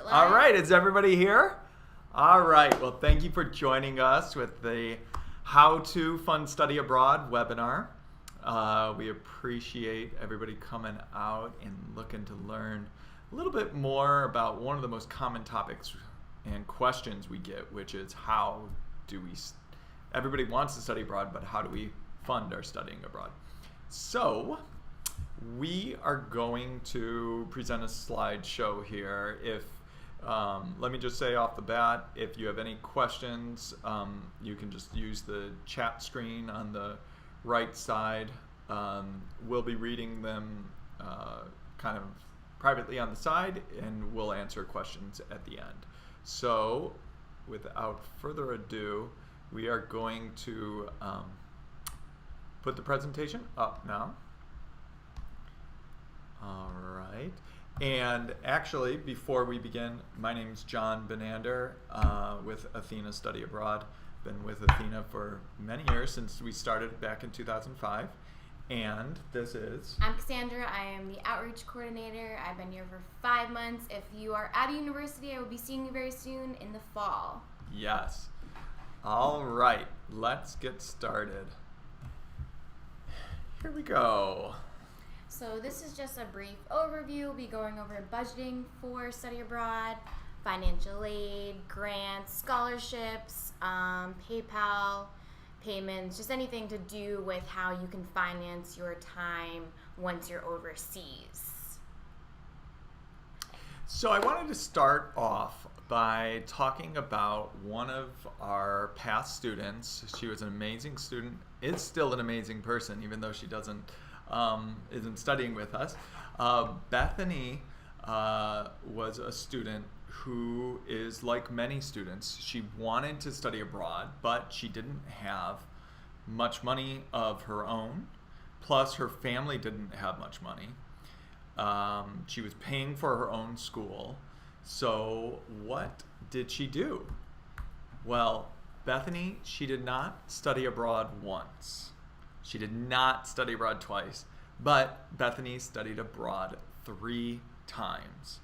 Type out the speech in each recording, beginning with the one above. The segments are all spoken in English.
live? All right, is everybody here? All right, well, thank you for joining us with the How to Fund Study Abroad webinar. We appreciate everybody coming out and looking to learn a little bit more about one of the most common topics and questions we get, which is how do we, everybody wants to study abroad, but how do we fund our studying abroad? So, we are going to present a slideshow here. Let me just say off the bat, if you have any questions, you can just use the chat screen on the right side. We'll be reading them kind of privately on the side, and we'll answer questions at the end. So, without further ado, we are going to put the presentation up now. All right. And actually, before we begin, my name's John Benander with Athena Study Abroad. Been with Athena for many years, since we started back in 2005. And this is... I'm Cassandra. I am the outreach coordinator. I've been here for 5 months. If you are at a university, I will be seeing you very soon in the fall. Yes. All right. Let's get started. Here we go. So this is just a brief overview. We'll be going over budgeting for study abroad, financial aid, grants, scholarships, PayPal, payments, just anything to do with how you can finance your time once you're overseas. So I wanted to start off by talking about one of our past students. She was an amazing student, is still an amazing person, even though she isn't studying with us. Bethany was a student who is like many students. She wanted to study abroad, but she didn't have much money of her own. Plus, her family didn't have much money. She was paying for her own school. So what did she do? Well, Bethany, she did not study abroad once. She did not study abroad twice, but Bethany studied abroad 3 times.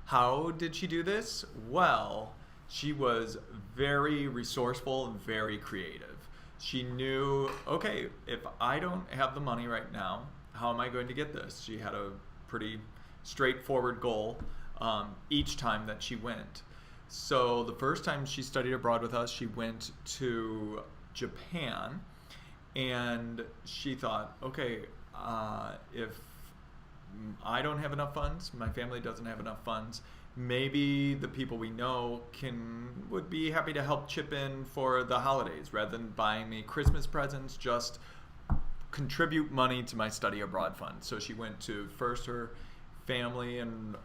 How did she do this? Well, she was very resourceful and very creative. She knew, okay, if I don't have the money right now, how am I going to get this? She had a pretty straightforward goal each time that she went. So the first time she studied abroad with us, she went to Japan. And she thought, okay, if I don't have enough funds, my family doesn't have enough funds, maybe the people we know would be happy to help chip in for the holidays. Rather than buying me Christmas presents, just contribute money to my study abroad fund. So she went to first her family and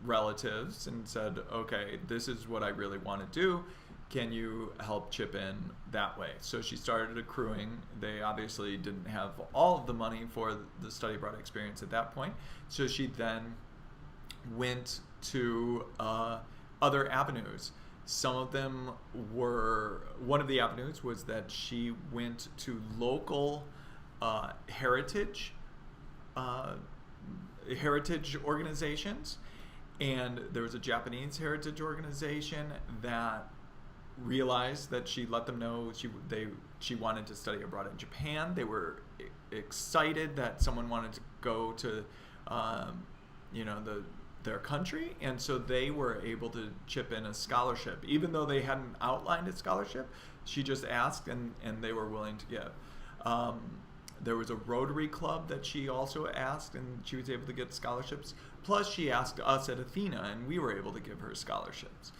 relatives and said, okay, this is what I really want to do. Can you help chip in that way? So she started accruing. They obviously didn't have all of the money for the study abroad experience at that point. So she then went to other avenues. Some of them were, one of the avenues was that she went to local heritage organizations. And there was a Japanese heritage organization that realized that she let them know she wanted to study abroad in Japan. They were excited that someone wanted to go to their country, and so they were able to chip in a scholarship. Even though they hadn't outlined a scholarship, she just asked, and they were willing to give. There was a Rotary Club that she also asked, and she was able to get scholarships. Plus, she asked us at Athena, and we were able to give her scholarships.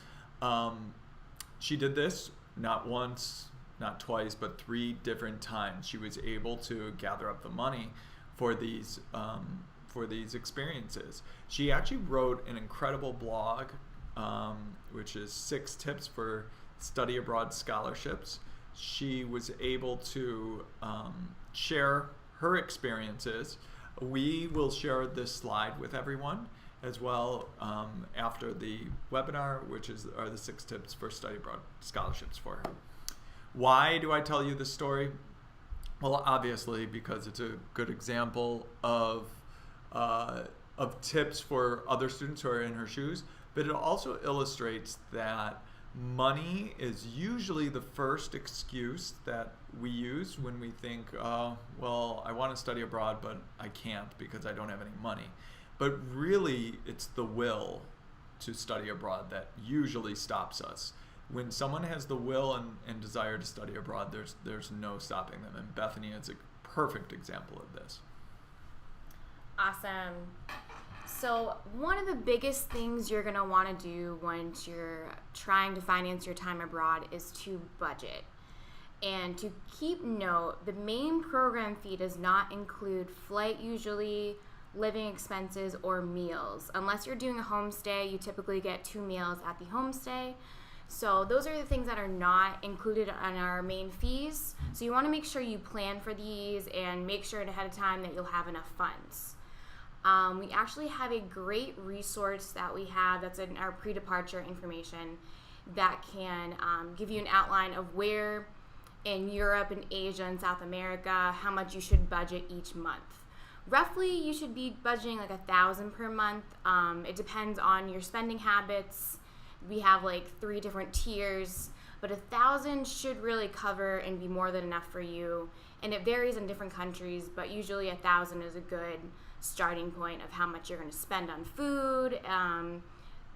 She did this not once, not twice, but 3 different times. She was able to gather up the money for these experiences. She actually wrote an incredible blog, which is 6 tips for study abroad scholarships. She was able to share her experiences. We will share this slide with everyone as well after the webinar, which are the 6 tips for study abroad scholarships for her. Why do I tell you this story? Well, obviously because it's a good example of tips for other students who are in her shoes, but it also illustrates that money is usually the first excuse that we use when we think, well, I want to study abroad, but I can't because I don't have any money. But really, it's the will to study abroad that usually stops us. When someone has the will and desire to study abroad, there's no stopping them. And Bethany is a perfect example of this. Awesome. So one of the biggest things you're going to want to do once you're trying to finance your time abroad is to budget. And to keep note, the main program fee does not include flight usually, living expenses, or meals. Unless you're doing a homestay, you typically get 2 meals at the homestay. So those are the things that are not included on our main fees. So you want to make sure you plan for these and make sure ahead of time that you'll have enough funds. We actually have a great resource that we have that's in our pre-departure information that can give you an outline of where in Europe and Asia and South America, how much you should budget each month. Roughly, you should be budgeting like $1,000 per month. It depends on your spending habits. We have like 3 different tiers, but $1,000 should really cover and be more than enough for you. And it varies in different countries, but usually $1,000 is a good starting point of how much you're going to spend on food,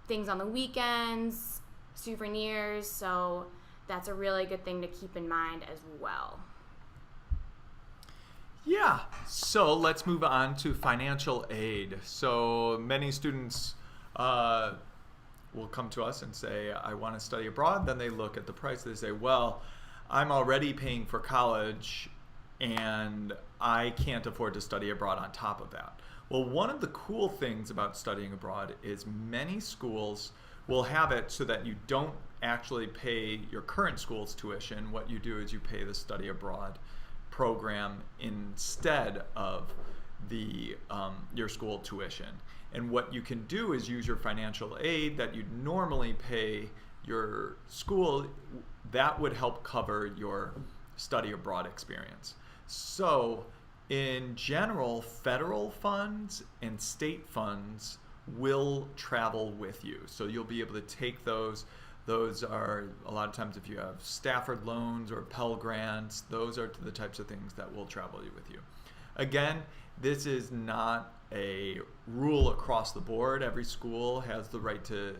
things on the weekends, souvenirs. So that's a really good thing to keep in mind as well. Yeah, so let's move on to financial aid. So many students will come to us and say, I want to study abroad. Then they look at the price. They say, well, I'm already paying for college and I can't afford to study abroad on top of that. Well, one of the cool things about studying abroad is many schools will have it so that you don't actually pay your current school's tuition. What you do is you pay the study abroad program instead of the your school tuition. And what you can do is use your financial aid that you'd normally pay your school. That would help cover your study abroad experience. So in general, federal funds and state funds will travel with you. So you'll be able to take those. Those are, a lot of times if you have Stafford loans or Pell Grants, those are the types of things that will travel with you. Again, this is not a rule across the board. Every school has the right to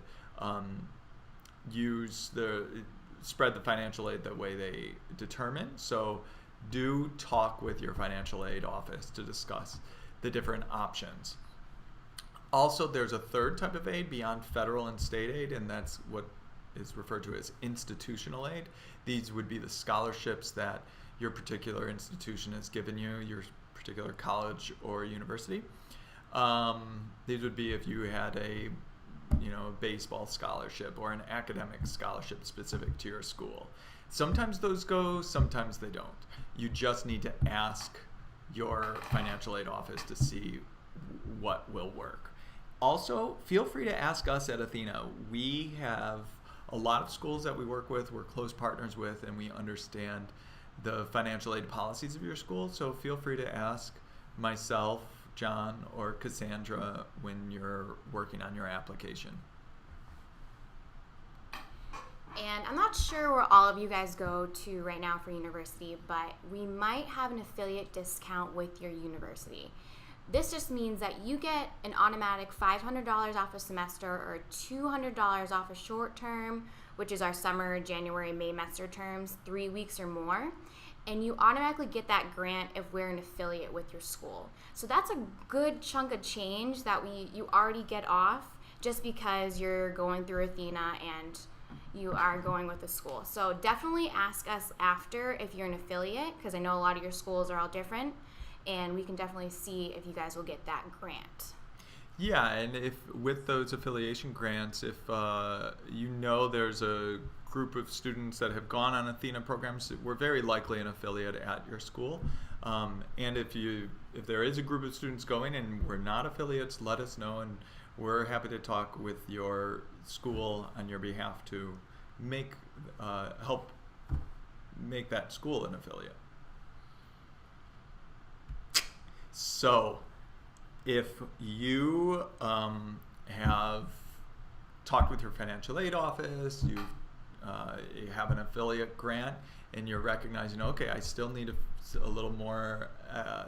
spread the financial aid the way they determine. So do talk with your financial aid office to discuss the different options. Also, there's a third type of aid beyond federal and state aid, and that's what is referred to as institutional aid. These would be the scholarships that your particular institution has given you, your particular college or university. These would be if you had a baseball scholarship or an academic scholarship specific to your school. Sometimes those go, sometimes they don't. You just need to ask your financial aid office to see what will work. Also, feel free to ask us at Athena. We have a lot of schools that we work with, we're close partners with, and we understand the financial aid policies of your school. So feel free to ask myself, John, or Cassandra when you're working on your application. And I'm not sure where all of you guys go to right now for university, but we might have an affiliate discount with your university. This just means that you get an automatic $500 off a semester or $200 off a short term, which is our summer, January, May semester terms, 3 weeks or more. And you automatically get that grant if we're an affiliate with your school. So that's a good chunk of change that you already get off just because you're going through Athena and you are going with the school. So definitely ask us after if you're an affiliate, because I know a lot of your schools are all different, and we can definitely see if you guys will get that grant. Yeah, and if with those affiliation grants, if there's a group of students that have gone on Athena programs, we're very likely an affiliate at your school. And if there is a group of students going and we're not affiliates, let us know, and we're happy to talk with your school on your behalf to help make that school an affiliate. So if you have talked with your financial aid office, you have an affiliate grant, and you're recognizing, okay, I still need a little more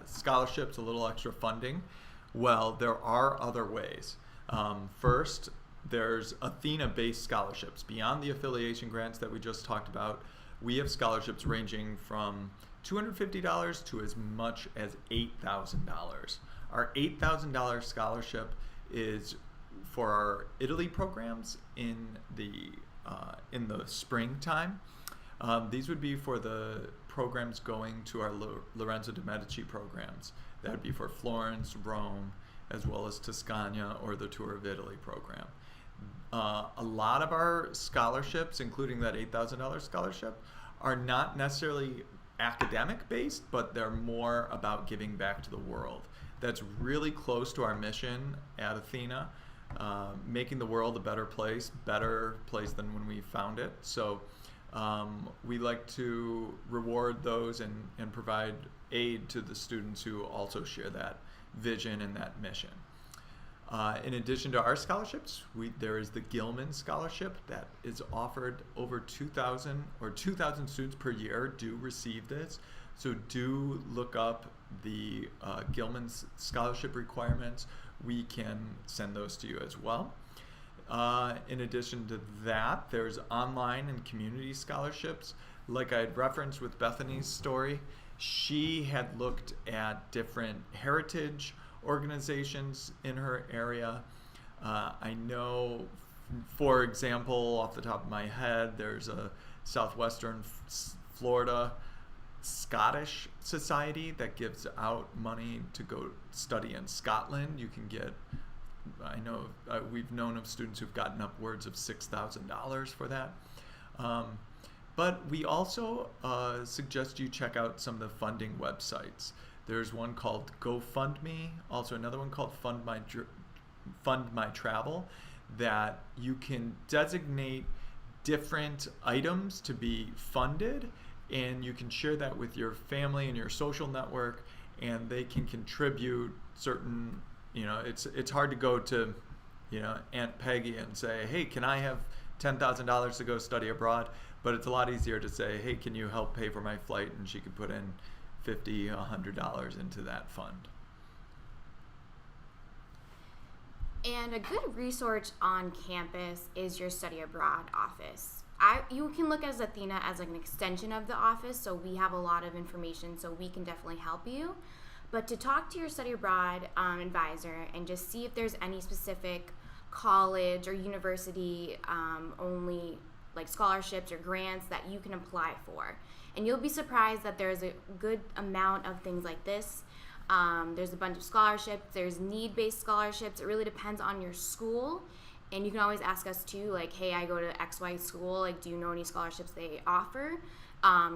scholarships, a little extra funding. Well, there are other ways. First, there's Athena-based scholarships. Beyond the affiliation grants that we just talked about, we have scholarships ranging from $250 to as much as $8,000. Our $8,000 scholarship is for our Italy programs in the springtime. These would be for the programs going to our Lorenzo de Medici programs. That would be for Florence, Rome, as well as Tuscany or the Tour of Italy program. A lot of our scholarships, including that $8,000 scholarship, are not necessarily academic based, but they're more about giving back to the world. That's really close to our mission at Athena, making the world a better place than when we found it. So we like to reward those and provide aid to the students who also share that vision and that mission. In addition to our scholarships, there is the Gilman Scholarship that is offered. Over 2,000 students per year do receive this. So do look up the Gilman Scholarship requirements. We can send those to you as well. In addition to that, there's online and community scholarships. Like I had referenced with Bethany's story, she had looked at different heritage organizations in her area. I know, for example, off the top of my head, there's a Southwestern Florida Scottish Society that gives out money to go study in Scotland. You can get, I know we've known of students who've gotten upwards of $6,000 for that. But we also suggest you check out some of the funding websites. There's one called GoFundMe, also another one called Fund My Travel, that you can designate different items to be funded, and you can share that with your family and your social network, and they can contribute certain, it's hard to go to, Aunt Peggy and say, hey, can I have $10,000 to go study abroad? But it's a lot easier to say, hey, can you help pay for my flight? And she could put in $50, $100 into that fund. And a good resource on campus is your study abroad office. You can look at Athena as like an extension of the office, so we have a lot of information, so we can definitely help you. But to talk to your study abroad advisor and just see if there's any specific college or university only like scholarships or grants that you can apply for. And you'll be surprised that there's a good amount of things like this. There's a bunch of scholarships, there's need-based scholarships. It really depends on your school. And you can always ask us too, like, hey, I go to XY school, like, do you know any scholarships they offer?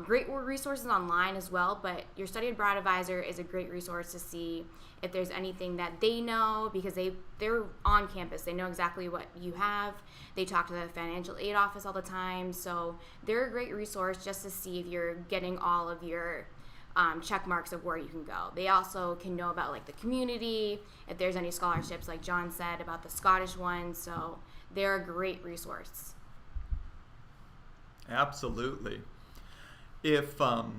Great resources online as well, but your study abroad advisor is a great resource to see if there's anything that they know, because they're on campus. They know exactly what you have. They talk to the financial aid office all the time, so they're a great resource just to see if you're getting all of your check marks of where you can go. They also can know about like the community, if there's any scholarships, like John said about the Scottish one, so they're a great resource. Absolutely. If the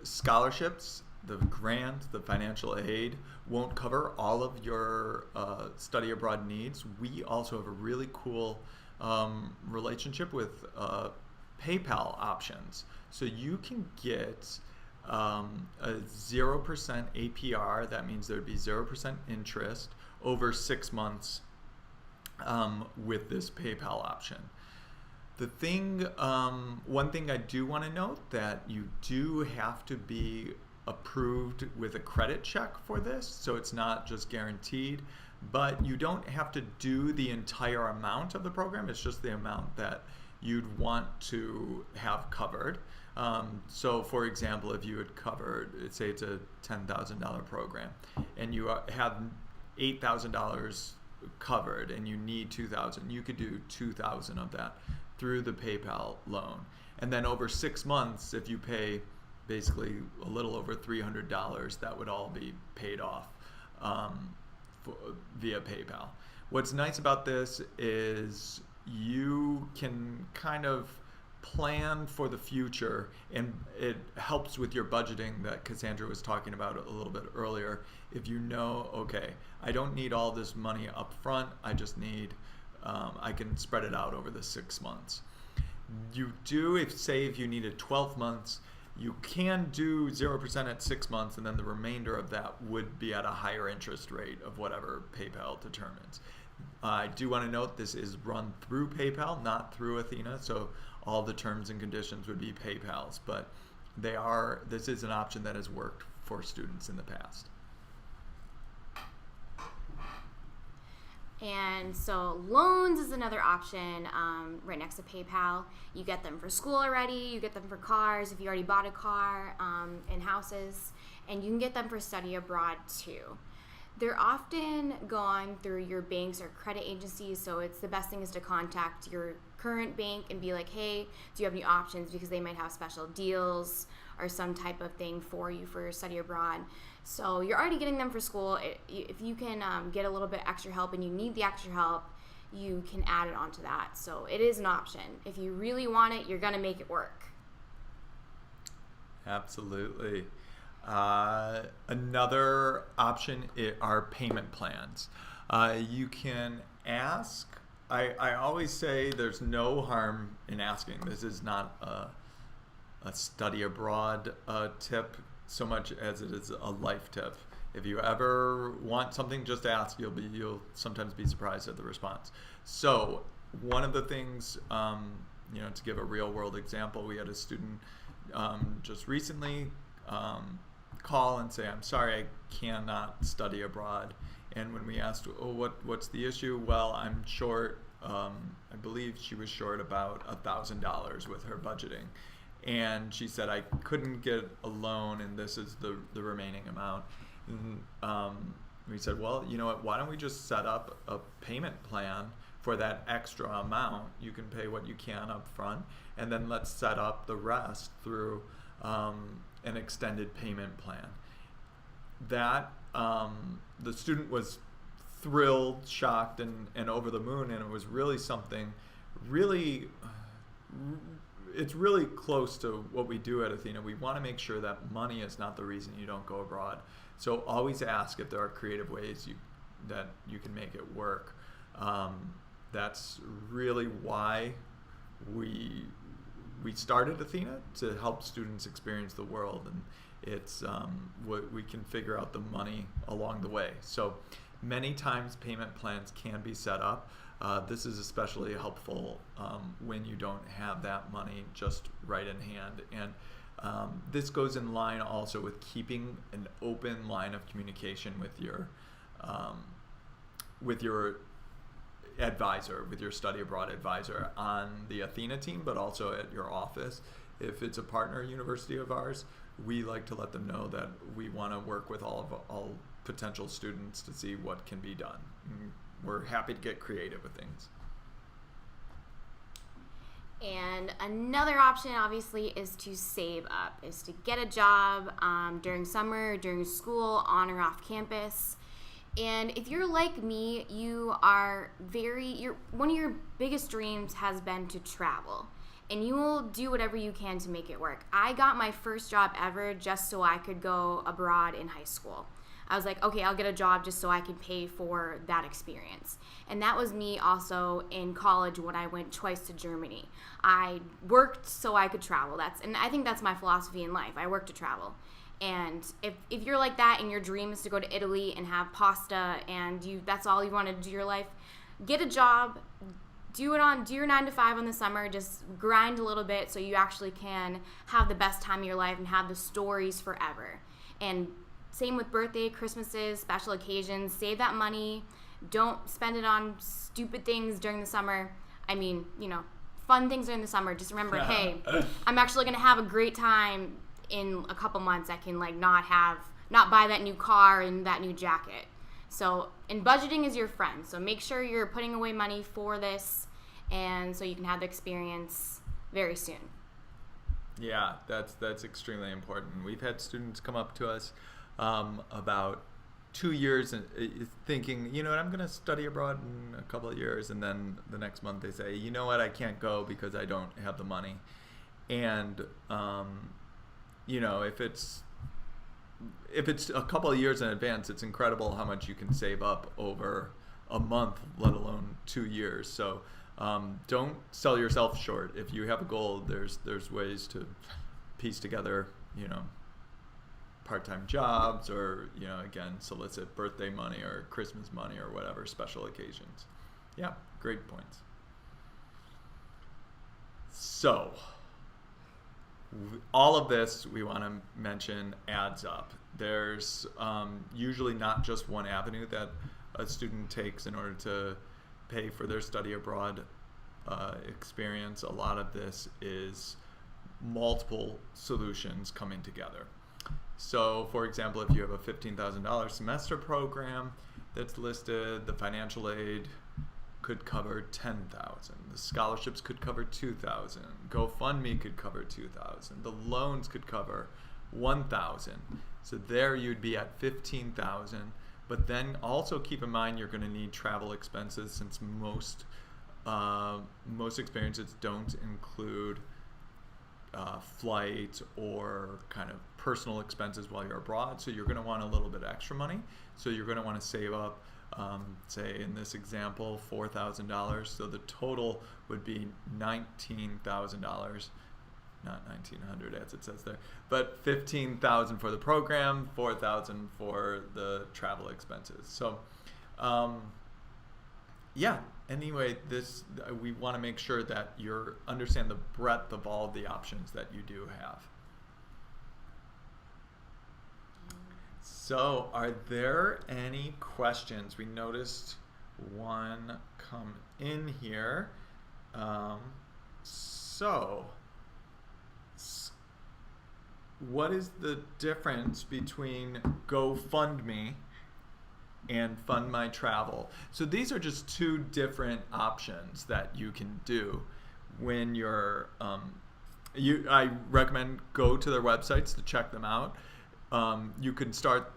scholarships, the grant, the financial aid won't cover all of your study abroad needs, we also have a really cool relationship with PayPal options. So you can get a 0% APR. That means there would be 0% interest over 6 months with this PayPal option. The thing, one thing I do want to note, that you do have to be approved with a credit check for this, so it's not just guaranteed, but you don't have to do the entire amount of the program. It's just the amount that you'd want to have covered. So for example, if you had covered, say it's a $10,000 program and you have $8,000 covered and you need $2,000, you could do $2,000 of that through the PayPal loan. And then over 6 months, if you pay basically a little over $300, that would all be paid off via PayPal. What's nice about this is you can kind of plan for the future, and it helps with your budgeting that Cassandra was talking about a little bit earlier. If you know, okay, I don't need all this money up front, I just need, I can spread it out over the 6 months. You do, if you needed 12 months, you can do 0% at 6 months, and then the remainder of that would be at a higher interest rate of whatever PayPal determines. I do want to note this is run through PayPal, not through Athena, so all the terms and conditions would be PayPal's, but this is an option that has worked for students in the past. And so loans is another option right next to PayPal. You get them for school already, you get them for cars if you already bought a car, and houses, and you can get them for study abroad too. They're often going through your banks or credit agencies, so it's the best thing is to contact your current bank and be like, hey, do you have any options, because they might have special deals or some type of thing for you for your study abroad. So you're already getting them for school. If you can get a little bit extra help and you need the extra help, you can add it onto that. So it is an option. If you really want it, you're going to make it work. Absolutely. Another option are payment plans. You can ask. I always say there's no harm in asking. This is not a study abroad tip so much as it is a life tip. If you ever want something, just ask. You'll sometimes be surprised at the response. So one of the things, to give a real world example, we had a student just recently call and say, I'm sorry, I cannot study abroad. And when we asked, what's the issue? Well, I'm short, I believe she was short about $1,000 with her budgeting. And she said, I couldn't get a loan, and this is the remaining amount. And we said, well, you know what, why don't we just set up a payment plan for that extra amount? You can pay what you can up front, and then let's set up the rest through an extended payment plan. That the student was thrilled, shocked, and over the moon, and it was really something it's really close to what we do at Athena. We want to make sure that money is not the reason you don't go abroad. So always ask if there are creative ways that you can make it work. That's really why we started Athena, to help students experience the world, and it's what we can figure out the money along the way. So many times payment plans can be set up. This is especially helpful when you don't have that money just right in hand. And this goes in line also with keeping an open line of communication with your advisor, with your study abroad advisor on the Athena team, but also at your office. If it's a partner university of ours, we like to let them know that we want to work with all potential students to see what can be done. We're happy to get creative with things. And another option, obviously, is to save up, is to get a job during summer, during school, on or off campus. And if you're like me, one of your biggest dreams has been to travel. And you will do whatever you can to make it work. I got my first job ever just so I could go abroad in high school. I was like, okay, I'll get a job just so I can pay for that experience. And that was me also in college when I went twice to Germany. I worked so I could travel. And I think that's my philosophy in life. I work to travel. And if you're like that and your dream is to go to Italy and have pasta and that's all you want to do your life, get a job, do your 9 to 5 in the summer, just grind a little bit so you actually can have the best time of your life and have the stories forever. And same with birthday, Christmases, special occasions. Save that money. Don't spend it on stupid things during the summer. I mean, fun things during the summer. Just remember, hey, I'm actually going to have a great time in a couple months. I can not buy that new car and that new jacket. So, and budgeting is your friend. So make sure you're putting away money for this, and so you can have the experience very soon. Yeah, that's extremely important. We've had students come up to us about 2 years and thinking, you know what, I'm going to study abroad in a couple of years, and then the next month they say, you know what, I can't go because I don't have the money. And you know, if it's a couple of years in advance, it's incredible how much you can save up over a month, let alone 2 years. So don't sell yourself short. If you have a goal, there's ways to piece together, you know, part-time jobs, or, you know, again, solicit birthday money or Christmas money or whatever, special occasions. Yeah, great points. So all of this, we want to mention, adds up. There's usually not just one avenue that a student takes in order to pay for their study abroad experience. A lot of this is multiple solutions coming together. So, for example, if you have a $15,000 semester program that's listed, the financial aid could cover $10,000. The scholarships could cover $2,000. GoFundMe could cover $2,000. The loans could cover $1,000. So there you'd be at $15,000. But then also keep in mind you're going to need travel expenses, since most experiences don't include flight or kind of personal expenses while you're abroad. So you're going to want a little bit extra money. So you're going to want to save up, say in this example, $4,000. So the total would be $19,000, not $1,900 as it says there, but $15,000 for the program, $4,000 for the travel expenses. So, yeah. Anyway, we want to make sure that you understand the breadth of all of the options that you do have. So, are there any questions? We noticed one come in here. What is the difference between GoFundMe and Fund My Travel? So these are just two different options that you can do when you're. I recommend go to their websites to check them out. You can start.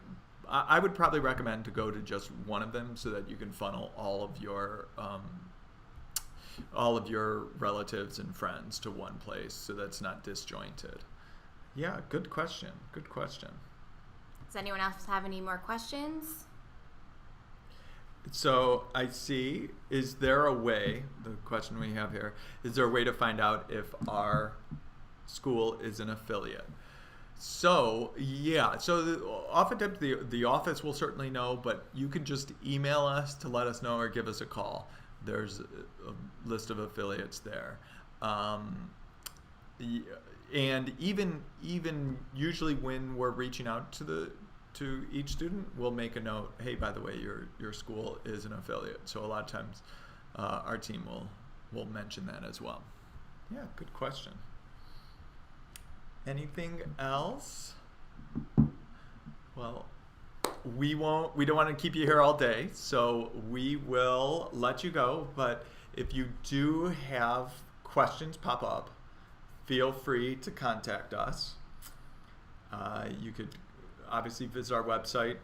I would probably recommend to go to just one of them so that you can funnel all of your relatives and friends to one place, so that's not disjointed. Yeah, good question. Good question. Does anyone else have any more questions? So I see, is there a way, the question we have here, is there a way to find out if our school is an affiliate? So, yeah, so oftentimes the office will certainly know, but you can just email us to let us know, or give us a call. There's a list of affiliates there. And even usually when we're reaching out to each student, we'll make a note, hey, by the way, your school is an affiliate. So a lot of times our team will mention that as well. Yeah, good question. Anything else? Well, we don't want to keep you here all day, so we will let you go. But if you do have questions pop up, feel free to contact us. You could obviously visit our website.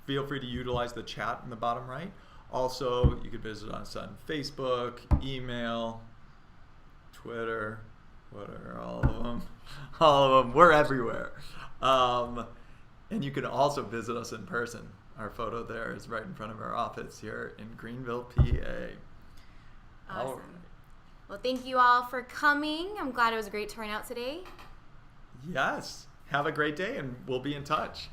Feel free to utilize the chat in the bottom right. Also, you could visit us on Facebook, email, Twitter. What are all of them? All of them. We're everywhere. And you can also visit us in person. Our photo there is right in front of our office here in Greenville, PA. Awesome. All right. Well, thank you all for coming. I'm glad it was a great turnout today. Yes. Have a great day, and we'll be in touch.